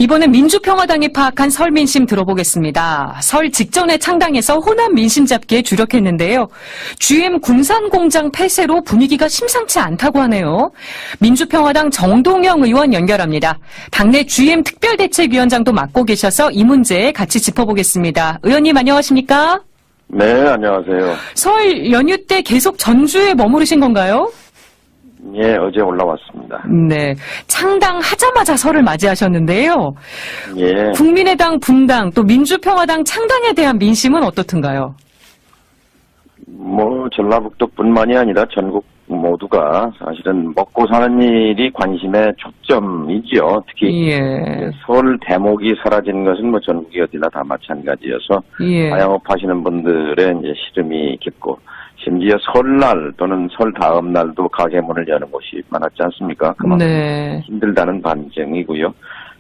이번엔 민주평화당이 파악한 설 민심 들어보겠습니다. 설 직전에 창당해서 호남 민심 잡기에 주력했는데요. GM 군산공장 폐쇄로 분위기가 심상치 않다고 하네요. 민주평화당 정동영 의원 연결합니다. 당내 GM 특별대책위원장도 맡고 계셔서 이 문제 같이 짚어보겠습니다. 의원님 안녕하십니까? 네, 안녕하세요. 설 연휴 때 계속 전주에 머무르신 건가요? 예, 어제 올라왔습니다. 네, 창당하자마자 설을 맞이하셨는데요. 예. 국민의당 분당 또 민주평화당 창당에 대한 민심은 어떻든가요? 전라북도뿐만이 아니라 전국 모두가 사실은 먹고 사는 일이 관심의 초점이지요. 특히 예. 설 대목이 사라진 것은 전국이 어디나 다 마찬가지여서 예. 자영업 하시는 분들의 이제 시름이 깊고 심지어 설날 또는 설 다음 날도 가게 문을 여는 곳이 많았지 않습니까? 그만큼 네. 힘들다는 반증이고요.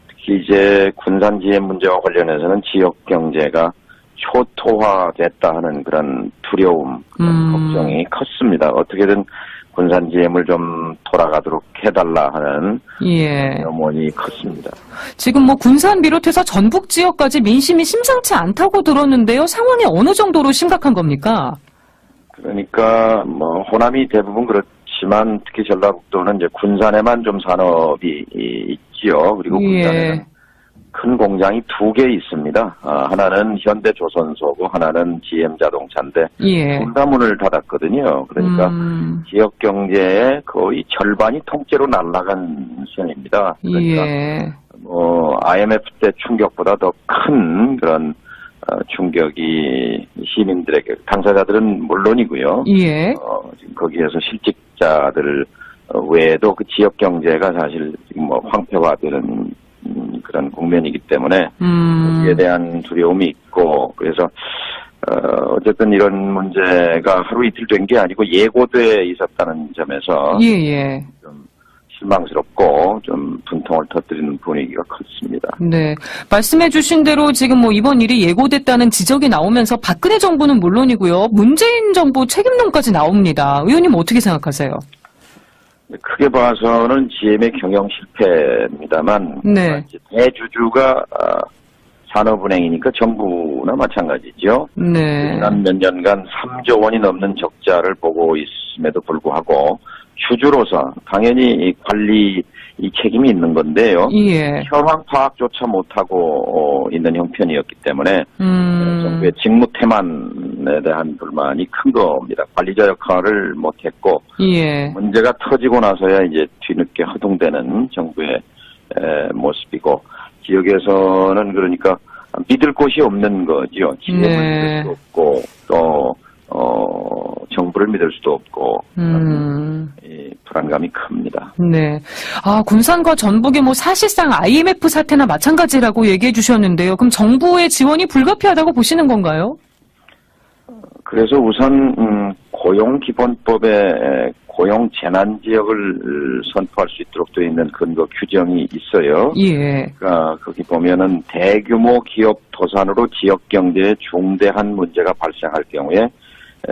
특히 이제 군산 GM 문제와 관련해서는 지역 경제가 초토화됐다 하는 그런 두려움, 걱정이 컸습니다. 어떻게든 군산 GM을 좀 돌아가도록 해달라 하는 예. 염원이 컸습니다. 지금 군산 비롯해서 전북 지역까지 민심이 심상치 않다고 들었는데요. 상황이 어느 정도로 심각한 겁니까? 그러니까 호남이 대부분 그렇지만 특히 전라북도는 이제 군산에만 좀 산업이 있지요. 그리고 군산에는 예. 큰 공장이 2개 있습니다. 하나는 현대조선소고 하나는 GM자동차인데 예. 둘 다 문을 닫았거든요. 그러니까 지역 경제의 거의 절반이 통째로 날아간 셈입니다. 그러니까 예. IMF 때 충격보다 더 큰 그런 충격이 시민들에게, 당사자들은 물론이고요. 예. 지금 거기에서 실직자들 외에도 그 지역 경제가 사실 지금 황폐화되는 그런 국면이기 때문에 거기에 대한 두려움이 있고, 그래서 어쨌든 이런 문제가 하루 이틀 된 게 아니고 예고돼 있었다는 점에서 예. 좀 실망스럽고 좀 분통을 터뜨리는 분위기가 컸습니다. 네. 말씀해 주신 대로 지금 이번 일이 예고됐다는 지적이 나오면서 박근혜 정부는 물론이고요. 문재인 정부 책임론까지 나옵니다. 의원님 어떻게 생각하세요? 크게 봐서는 GM의 경영 실패입니다만 네. 대주주가 산업은행이니까 정부나 마찬가지죠. 네. 지난 몇 년간 3조 원이 넘는 적자를 보고 있음에도 불구하고 주주로서 당연히 관리 책임이 있는 건데요. 예. 현황 파악조차 못하고 있는 형편이었기 때문에 정부의 직무 태만에 대한 불만이 큰 겁니다. 관리자 역할을 못했고 예. 문제가 터지고 나서야 이제 뒤늦게 허둥대는 정부의 모습이고, 지역에서는 그러니까 믿을 곳이 없는 거죠. 지역을 믿을 수 없고 또 정부를 믿을 수도 없고 불안감이 큽니다. 네. 군산과 전북이 사실상 IMF 사태나 마찬가지라고 얘기해 주셨는데요. 그럼 정부의 지원이 불가피하다고 보시는 건가요? 그래서 우선 고용기본법에 고용재난지역을 선포할 수 있도록 되어 있는 근거 규정이 있어요. 예. 그러니까 거기 보면은 대규모 기업 도산으로 지역 경제에 중대한 문제가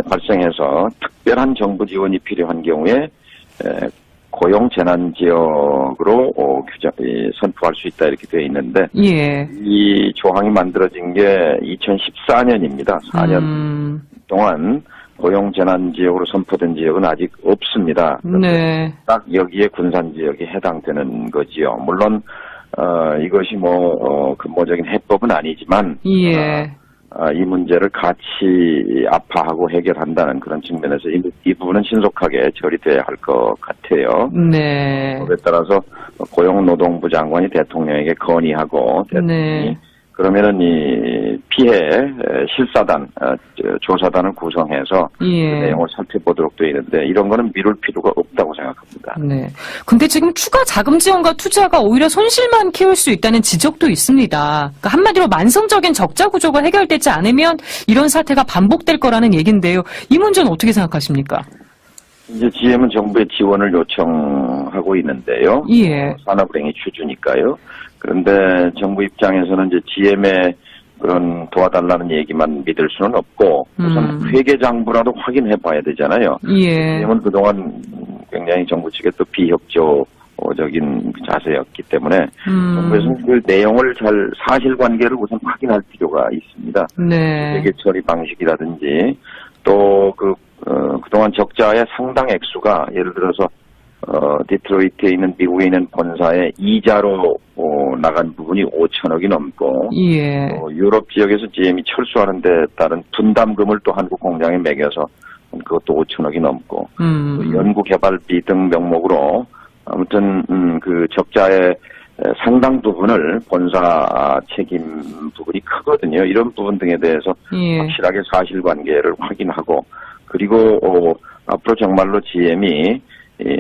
발생해서 특별한 정부 지원이 필요한 경우에 고용재난지역으로 선포할 수 있다 이렇게 되어 있는데, 예. 이 조항이 만들어진 게 2014년입니다. 4년 동안 고용재난지역으로 선포된 지역은 아직 없습니다. 네. 딱 여기에 군산지역이 해당되는 거지요. 물론 이것이 근본적인 해법은 아니지만 예. 이 문제를 같이 아파하고 해결한다는 그런 측면에서 이 부분은 신속하게 처리돼야 할 것 같아요. 네. 법에 따라서 고용노동부 장관이 대통령에게 건의하고 대통령이 그러면은 이 피해 실사단, 조사단을 구성해서 그 내용을 살펴보도록 되어 있는데, 이런 거는 미룰 필요가 없다고 생각합니다. 네. 근데 지금 추가 자금 지원과 투자가 오히려 손실만 키울 수 있다는 지적도 있습니다. 그러니까 한마디로 만성적인 적자 구조가 해결되지 않으면 이런 사태가 반복될 거라는 얘기인데요. 이 문제는 어떻게 생각하십니까? 이제 GM은 정부의 지원을 요청하고 있는데요. 예. 산업은행이 주주니까요. 그런데 정부 입장에서는 이제 GM의 그런 도와달라는 얘기만 믿을 수는 없고 우선 회계장부라도 확인해 봐야 되잖아요. 예. GM은 그동안 굉장히 정부 측에 또 비협조 적인 자세였기 때문에 정부에서는 그 내용을 사실관계를 우선 확인할 필요가 있습니다. 네. 회계 처리 방식이라든지 또 그동안 적자의 상당 액수가 예를 들어서 디트로이트에 있는 미국에 있는 본사의 이자로 나간 부분이 5천억이 넘고 예. 유럽 지역에서 GM이 철수하는 데 따른 분담금을 또 한국 공장에 매겨서 그것도 5천억이 넘고 연구개발비 등 명목으로 아무튼 그 적자의 상당 부분을 본사 책임 부분이 크거든요. 이런 부분 등에 대해서 예. 확실하게 사실관계를 확인하고 그리고 앞으로 정말로 GM이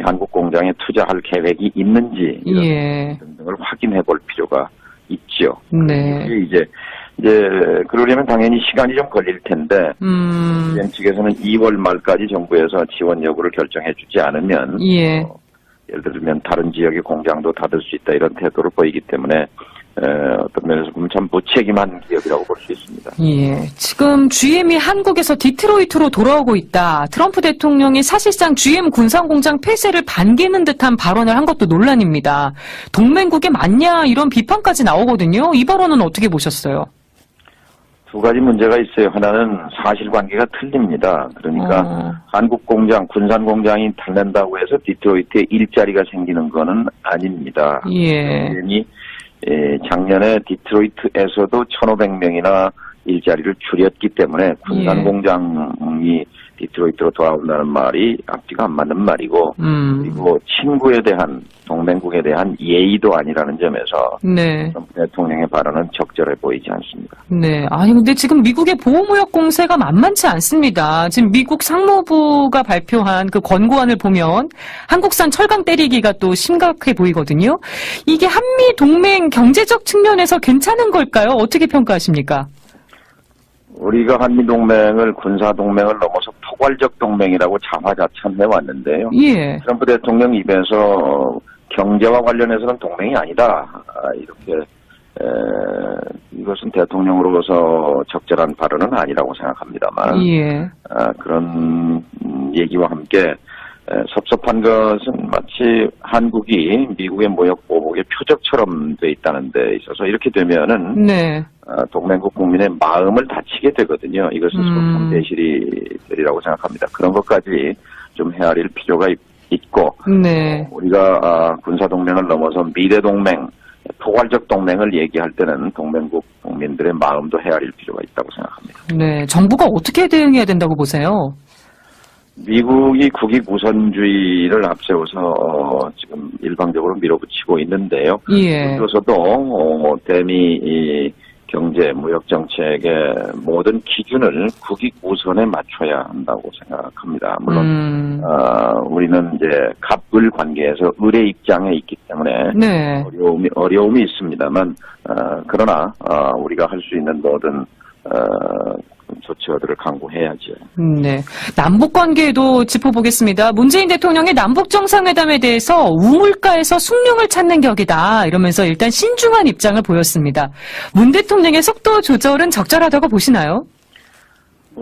한국 공장에 투자할 계획이 있는지 이런 예. 등을 확인해 볼 필요가 있죠. 네. 이제 그러려면 당연히 시간이 좀 걸릴 텐데 GM 측에서는 2월 말까지 정부에서 지원 여부를 결정해 주지 않으면 예. 예를 들면 다른 지역의 공장도 닫을 수 있다 이런 태도를 보이기 때문에 어떤 면에서 보면 참 무책임한 기업이라고 볼 수 있습니다. 예. 지금 GM이 한국에서 디트로이트로 돌아오고 있다. 트럼프 대통령이 사실상 GM 군산공장 폐쇄를 반기는 듯한 발언을 한 것도 논란입니다. 동맹국에 맞냐 이런 비판까지 나오거든요. 이 발언은 어떻게 보셨어요? 두 가지 문제가 있어요. 하나는 사실관계가 틀립니다. 그러니까 한국 공장, 군산 공장이 닳는다고 해서 디트로이트에 일자리가 생기는 거는 아닙니다. 예. 작년에 디트로이트에서도 1,500명이나 일자리를 줄였기 때문에 군산 예. 공장이 디트로이트로 돌아온다는 말이 앞뒤가 안 맞는 말이고 그리고 친구에 대한 동맹국에 대한 예의도 아니라는 점에서 네. 대통령의 발언은 적절해 보이지 않습니다. 네. 아니 근데 지금 미국의 보호무역 공세가 만만치 않습니다. 지금 미국 상무부가 발표한 그 권고안을 보면 한국산 철강 때리기가 또 심각해 보이거든요. 이게 한미 동맹 경제적 측면에서 괜찮은 걸까요? 어떻게 평가하십니까? 우리가 한미동맹을 군사동맹을 넘어서 포괄적 동맹이라고 자화자찬해 왔는데요. 예. 트럼프 대통령 입에서 경제와 관련해서는 동맹이 아니다. 이렇게 이것은 대통령으로서 적절한 발언은 아니라고 생각합니다만 예. 그런 얘기와 함께 섭섭한 것은 마치 한국이 미국의 무역 보복의 표적처럼 돼 있다는 데 있어서 이렇게 되면은 네. 동맹국 국민의 마음을 다치게 되거든요. 이것은 소통 대실이 되리라고 생각합니다. 그런 것까지 좀 헤아릴 필요가 있고 네. 우리가 군사동맹을 넘어서 미래동맹, 포괄적 동맹을 얘기할 때는 동맹국 국민들의 마음도 헤아릴 필요가 있다고 생각합니다. 네. 정부가 어떻게 대응해야 된다고 보세요? 미국이 국익 우선주의를 앞세워서 지금 일방적으로 밀어붙이고 있는데요. 예. 그래서도 대미 경제, 무역 정책의 모든 기준을 국익 우선에 맞춰야 한다고 생각합니다. 물론 우리는 이제 갑을 관계에서 을의 입장에 있기 때문에 네. 어려움이 있습니다만 그러나 우리가 할 수 있는 모든 조처들을 강구해야죠. 네. 남북 관계도 짚어보겠습니다. 문재인 대통령의 남북 정상회담에 대해서 우물가에서 숭늉을 찾는 격이다. 이러면서 일단 신중한 입장을 보였습니다. 문 대통령의 속도 조절은 적절하다고 보시나요?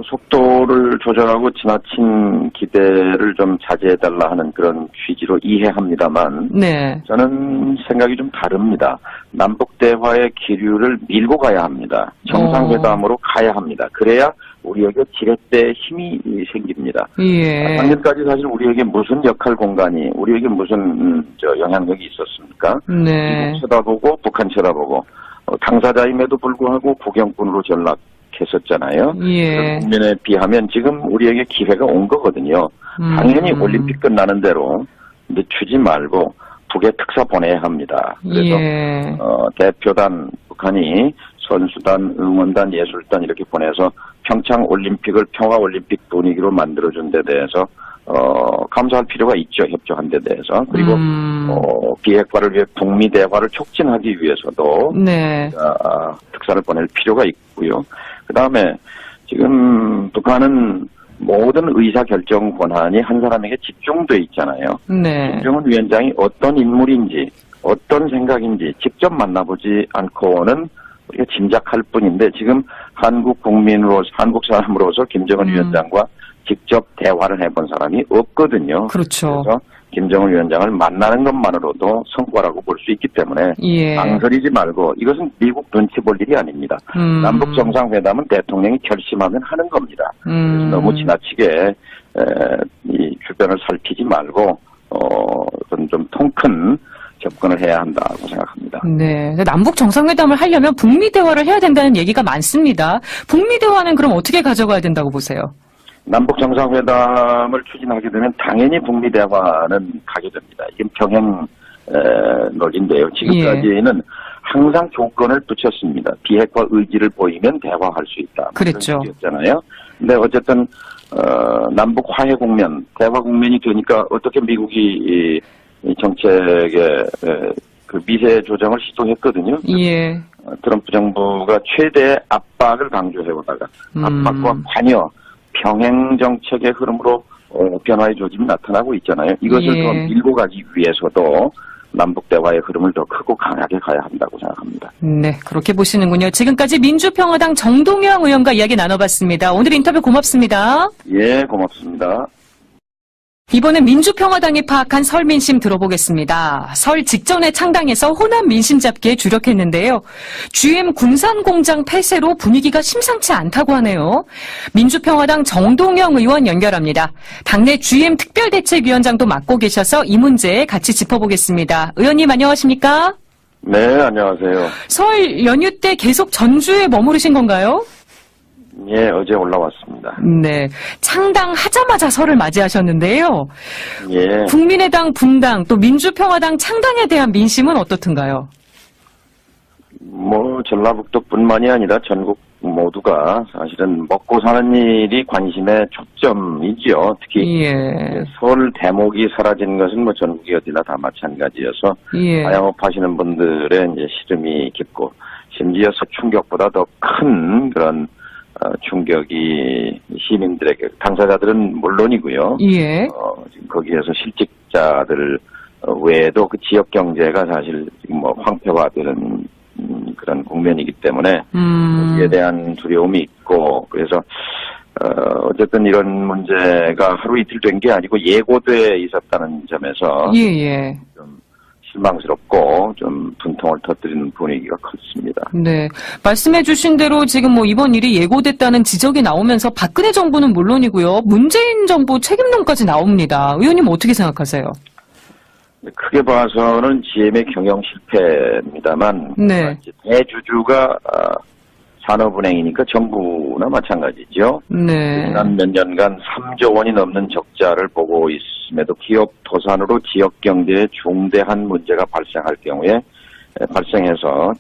속도를 조절하고 지나친 기대를 좀 자제해달라 하는 그런 취지로 이해합니다만 네. 저는 생각이 좀 다릅니다. 남북대화의 기류를 밀고 가야 합니다. 정상회담으로 가야 합니다. 그래야 우리에게 지렛대의 힘이 생깁니다. 예. 작년까지 사실 우리에게 무슨 역할 공간이, 우리에게 무슨 영향력이 있었습니까? 네. 미국 쳐다보고 북한 쳐다보고 당사자임에도 불구하고 구경꾼으로 전락했었잖아요. 예. 국면에 비하면 지금 우리에게 기회가 온 거거든요. 당연히 올림픽 끝나는 대로 늦추지 말고 북에 특사 보내야 합니다. 그래서 예. 대표단, 북한이 선수단, 응원단, 예술단 이렇게 보내서 평창 올림픽을 평화 올림픽 분위기로 만들어준 데 대해서 감사할 필요가 있죠. 협조한 데 대해서. 그리고 비핵화를 위해 북미 대화를 촉진하기 위해서도 네. 특사를 보낼 필요가 있고요. 그다음에 지금 북한은 모든 의사결정 권한이 한 사람에게 집중돼 있잖아요. 네. 김정은 위원장이 어떤 인물인지 어떤 생각인지 직접 만나보지 않고는 우리가 짐작할 뿐인데 지금 한국 국민으로서 한국 사람으로서 김정은 위원장과 직접 대화를 해본 사람이 없거든요. 그렇죠. 그래서 김정은 위원장을 만나는 것만으로도 성과라고 볼 수 있기 때문에 예. 망설이지 말고 이것은 미국 눈치 볼 일이 아닙니다. 남북 정상회담은 대통령이 결심하면 하는 겁니다. 그래서 너무 지나치게 이 주변을 살피지 말고 좀 통 큰 접근을 해야 한다고 생각합니다. 네, 남북 정상회담을 하려면 북미 대화를 해야 된다는 얘기가 많습니다. 북미 대화는 그럼 어떻게 가져가야 된다고 보세요? 남북 정상회담을 추진하게 되면 당연히 북미 대화는 가게 됩니다. 이게 병행 논리인데요. 지금까지는 항상 조건을 붙였습니다. 비핵화 의지를 보이면 대화할 수 있다. 그랬죠. 잖아요. 근데 어쨌든 남북 화해 국면, 대화 국면이 되니까 어떻게 미국이 이 정책의 그 미세 조정을 시도했거든요. 예. 트럼프 정부가 최대 압박을 강조해오다가 압박과 관여, 병행 정책의 흐름으로 변화의 조짐이 나타나고 있잖아요. 이것을 더 밀고 가기 위해서도 남북 대화의 흐름을 더 크고 강하게 가야 한다고 생각합니다. 네, 그렇게 보시는군요. 지금까지 민주평화당 정동영 의원과 이야기 나눠봤습니다. 오늘 인터뷰 고맙습니다. 예, 고맙습니다. 이번엔 민주평화당이 파악한 설 민심 들어보겠습니다. 설 직전에 창당해서 호남 민심 잡기에 주력했는데요. GM 군산공장 폐쇄로 분위기가 심상치 않다고 하네요. 민주평화당 정동영 의원 연결합니다. 당내 GM 특별대책위원장도 맡고 계셔서 이 문제 같이 짚어보겠습니다. 의원님 안녕하십니까? 네, 안녕하세요. 설 연휴 때 계속 전주에 머무르신 건가요? 예, 어제 올라왔습니다. 네, 창당하자마자 설을 맞이하셨는데요. 예. 국민의당 분당 또 민주평화당 창당에 대한 민심은 어떻든가요? 뭐 전라북도뿐만이 아니라 전국 모두가 사실은 먹고 사는 일이 관심의 초점이지요. 특히 설 대목이 사라진 것은 뭐 전국이 어디나 다 마찬가지여서 자영업 하시는 분들의 이제 시름이 깊고 심지어 충격보다 더 큰 그런 충격이 시민들에게, 당사자들은 물론이고요. 지금 거기에서 실직자들 외에도 그 지역 경제가 사실 지금 뭐 황폐화되는 그런 국면이기 때문에 거기에 대한 두려움이 있고, 그래서 어쨌든 이런 문제가 하루 이틀 된 게 아니고 예고돼 있었다는 점에서 좀 실망스럽고 좀 분통을 터뜨리는 분위기가 컸습니다. 네, 말씀해 주신 대로 지금 뭐 이번 일이 예고됐다는 지적이 나오면서 박근혜 정부는 물론이고요. 문재인 정부 책임론까지 나옵니다. 의원님 어떻게 생각하세요? 크게 봐서는 GM의 경영 실패입니다만 대주주가 산업은행이니까 정부나 마찬가지죠. 지난 몇 년간 3조 원이 넘는 적자를 보고 있음에도 기업 도산으로 지역 경제에 중대한 문제가 발생해서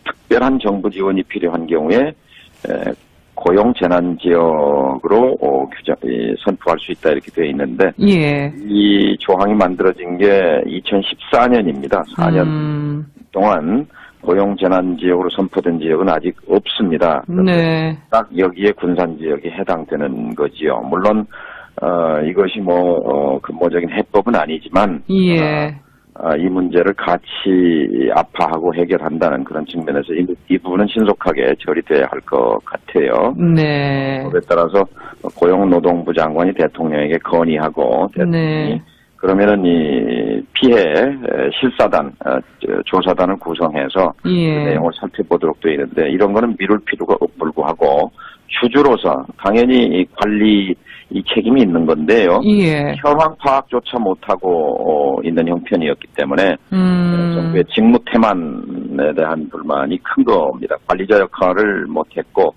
특별한 정부 지원이 필요한 경우에 고용 재난 지역으로 선포할 수 있다 이렇게 되어 있는데 이 조항이 만들어진 게 2014년입니다. 4년 동안 고용 재난 지역으로 선포된 지역은 아직 없습니다. 딱 여기에 군산 지역이 해당되는 거지요. 물론 이것이 뭐 근본적인 해법은 아니지만 이 문제를 같이 아파하고 해결한다는 그런 측면에서 이 부분은 신속하게 처리돼야 할 것 같아요. 법에 따라서 고용노동부 장관이 대통령에게 건의하고 대통령이 그러면은 이 피해 실사단, 조사단을 구성해서 그 내용을 살펴보도록 되어 있는데 이런 거는 미룰 필요가 불구하고 주주로서 당연히 관리 이 책임이 있는 건데요. 현황 파악조차 못하고 있는 형편이었기 때문에 정부의 직무 태만에 대한 불만이 큰 겁니다. 관리자 역할을 못했고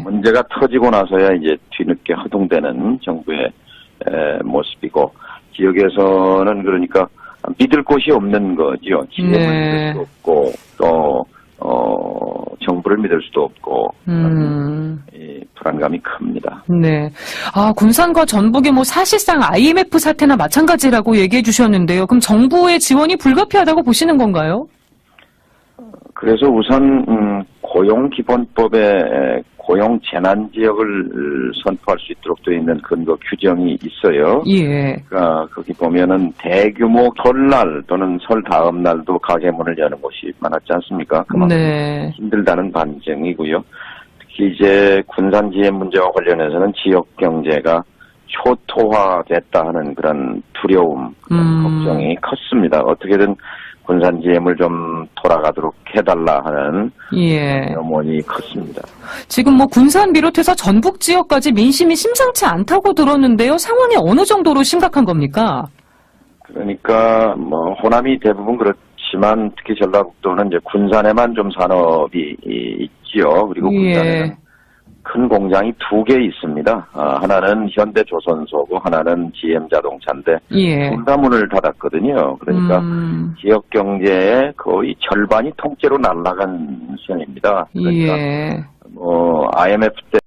문제가 터지고 나서야 이제 뒤늦게 허둥대는 정부의 모습이고 지역에서는 그러니까 믿을 곳이 없는 거죠. 지역을 믿을 수 없고 또 정부를 믿을 수도 없고 이 불안감이 큽니다. 군산과 전북이 뭐 사실상 IMF 사태나 마찬가지라고 얘기해 주셨는데요. 그럼 정부의 지원이 불가피하다고 보시는 건가요? 그래서 우선 고용기본법에 고용 재난 지역을 선포할 수 있도록 되어 있는 근거 규정이 있어요. 그러니까 거기 보면은 대규모 설날 또는 설 다음 날도 가게 문을 여는 곳이 많았지 않습니까? 그만큼 힘들다는 반증이고요. 특히 이제 군산 GM 문제와 관련해서는 지역 경제가 초토화됐다 하는 그런 두려움, 그런 걱정이 컸습니다. 어떻게든 군산 GM을 좀 돌아가도록 해달라 하는 예. 염원이 컸습니다. 지금 뭐 군산 비롯해서 전북 지역까지 민심이 심상치 않다고 들었는데요. 상황이 어느 정도로 심각한 겁니까? 그러니까 뭐 호남이 대부분 그렇지만 특히 전라북도는 이제 군산에만 좀 산업이 있지요. 그리고 군산에는 큰 공장이 2개 있습니다. 하나는 현대조선소고 하나는 GM자동차인데 둘 다 문을 닫았거든요. 그러니까 지역 경제의 거의 절반이 통째로 날아간 셈입니다. 그러니까 IMF 때